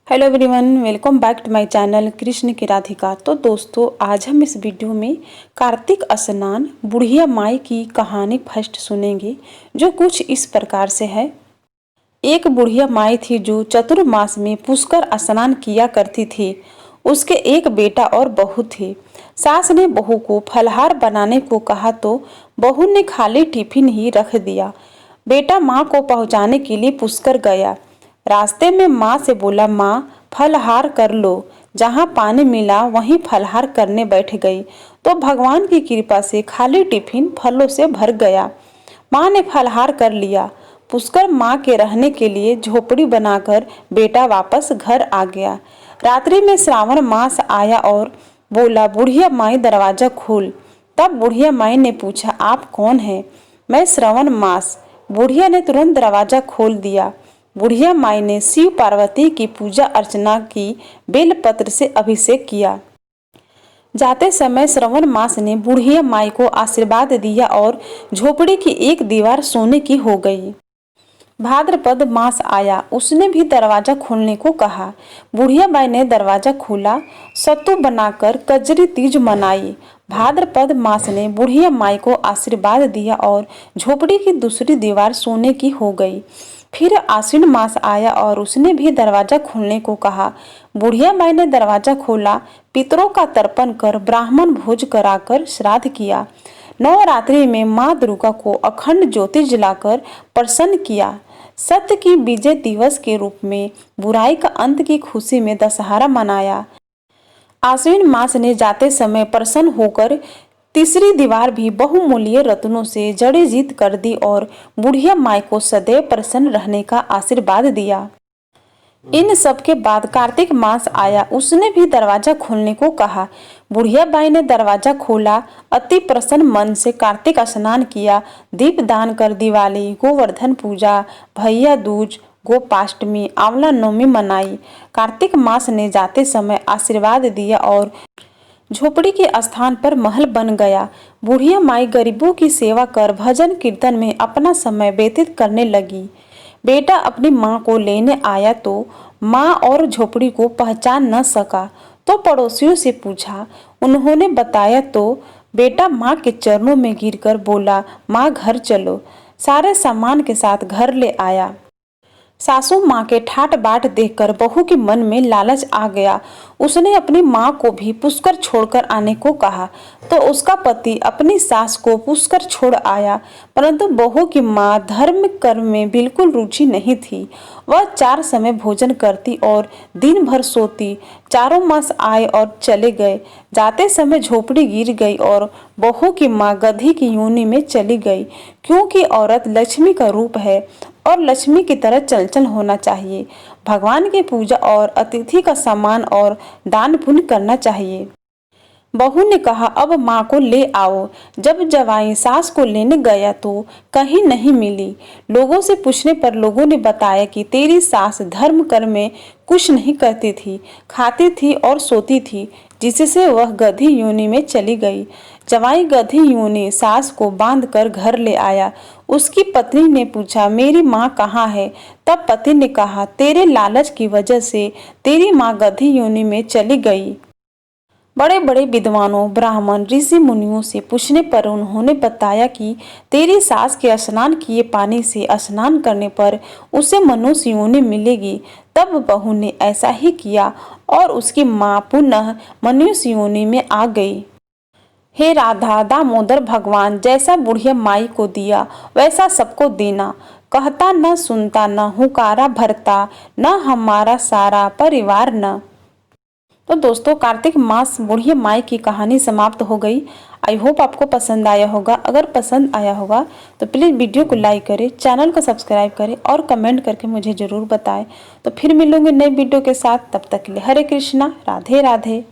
Hello everyone, welcome back to my channel Krishna ki Radhika. तो दोस्तों, आज हम इस वीडियो में कार्तिक स्नान बुढ़िया माई की कहानी फर्स्ट सुनेंगे, जो कुछ इस प्रकार से है। एक बुढ़िया माई थी जो चतुर्मास में पुष्कर स्नान किया करती थी। उसके एक बेटा और बहू थे। सास ने बहू को फलहार बनाने को कहा तो बहू ने खाली टिफिन ही रख दिया। बेटा माँ को पहुँचाने के लिए पुष्कर गया। रास्ते में माँ से बोला, माँ फलहार कर लो। जहाँ पानी मिला वहीं फलहार करने बैठ गई तो भगवान की कृपा से खाली टिफिन फलों से भर गया। माँ ने फलहार कर लिया। पुष्कर माँ के रहने के लिए झोपड़ी बनाकर बेटा वापस घर आ गया। रात्रि में श्रावण मास आया और बोला, बुढ़िया माई दरवाजा खोल। तब बुढ़िया माई ने पूछा, आप कौन है? मैं श्रावण मास। बुढ़िया ने तुरंत दरवाजा खोल दिया। बुढ़िया माई ने शिव पार्वती की पूजा अर्चना की, बेलपत्र से अभिषेक किया। जाते समय श्रावण मास ने बुढ़िया माई को आशीर्वाद दिया और झोपड़ी की एक दीवार सोने की हो गई। भाद्रपद मास आया, उसने भी दरवाजा खोलने को कहा। बुढ़िया माई ने दरवाजा खोला। सत्तू बनाकर कजरी तीज मनाई। भाद्रपद मास ने बुढ़िया माई को आशीर्वाद दिया और झोपड़ी की दूसरी दीवार सोने की हो गई। फिर आश्विन मास आया और उसने भी दरवाजा खोलने को कहा। बुढ़िया माई ने दरवाजा खोला। पितरों का तर्पण कर ब्राह्मण भोज कराकर श्राद्ध किया। नवरात्रि में माँ दुर्गा को अखंड ज्योति जलाकर प्रसन्न किया। सत्य की विजय दिवस के रूप में बुराई का अंत की खुशी में दशहरा मनाया। आश्विन मास ने जाते समय प्रसन्न होकर तीसरी दीवार भी बहुमूल्य रत्नों से जड़ीजीत कर दी और बुढ़िया माई को सदैव प्रसन्न रहने का आशीर्वाद दिया। इन सब के बाद कार्तिक मास आया, उसने भी दरवाजा खोलने को कहा। बुढ़िया बाई ने दरवाजा खोला। अति प्रसन्न मन से कार्तिक स्नान किया। दीप दान कर दिवाली, गोवर्धन पूजा, भैया दूज, गोपाष्टमी, आंवला नवमी मनाई। कार्तिक मास ने जाते समय आशीर्वाद दिया और झोपड़ी के स्थान पर महल बन गया। बुढ़िया माई गरीबों की सेवा कर भजन कीर्तन में अपना समय व्यतीत करने लगी। बेटा अपनी माँ को लेने आया तो माँ और झोपड़ी को पहचान न सका तो पड़ोसियों से पूछा। उन्होंने बताया तो बेटा माँ के चरणों में गिरकर बोला, माँ घर चलो। सारे सामान के साथ घर ले आया। सासू माँ के ठाट बाट देखकर बहू के मन में लालच आ गया। उसने अपनी माँ को भी पुष्कर छोड़कर आने को कहा तो उसका पति अपनी सास को पुष्कर छोड़ आया। परंतु बहू की माँ धर्म कर्म में बिल्कुल रुचि नहीं थी। वह 4 समय भोजन करती और दिन भर सोती। 4 मास आए और चले गए। जाते समय झोपड़ी गिर गई और बहू की माँ गधी की योनि में चली गई, क्योंकि औरत लक्ष्मी का रूप है और लक्ष्मी की तरह चंचल होना चाहिए। भगवान की पूजा और अतिथि का सम्मान और दान पुण्य करना चाहिए। बहू ने कहा, अब माँ को ले आओ। जब जवाई सास को लेने गया तो कहीं नहीं मिली। लोगों से पूछने पर लोगों ने बताया कि तेरी सास धर्म कर्म में कुछ नहीं करती थी, खाती थी और सोती थी, जिससे वह गधी योनि में चली गई। जवाई गधी योनि सास को बांध कर घर ले आया। उसकी पत्नी ने पूछा, मेरी माँ कहाँ है? तब पति ने कहा, तेरे लालच की वजह से तेरी माँ गधी योनि में चली गई। बड़े बड़े विद्वानों, ब्राह्मण, ऋषि मुनियों से पूछने पर उन्होंने बताया कि तेरी सास के स्नान किए पानी से स्नान करने पर उसे मनुष्य योनि मिलेगी। तब बहू ने ऐसा ही किया और उसकी माँ पुनः मनुष्य योनि में आ गई। हे राधा दामोदर भगवान, जैसा बुढ़िया माई को दिया वैसा सबको देना। कहता न सुनता, न हुकारा भरता, न हमारा सारा परिवार न। तो दोस्तों, कार्तिक मास बुढ़िया माई की कहानी समाप्त हो गई। आई होप आपको पसंद आया होगा। अगर पसंद आया होगा तो प्लीज़ वीडियो को लाइक करें, चैनल को सब्सक्राइब करें और कमेंट करके मुझे ज़रूर बताएं। तो फिर मिलूंगे नई वीडियो के साथ। तब तक के लिए हरे कृष्णा, राधे राधे।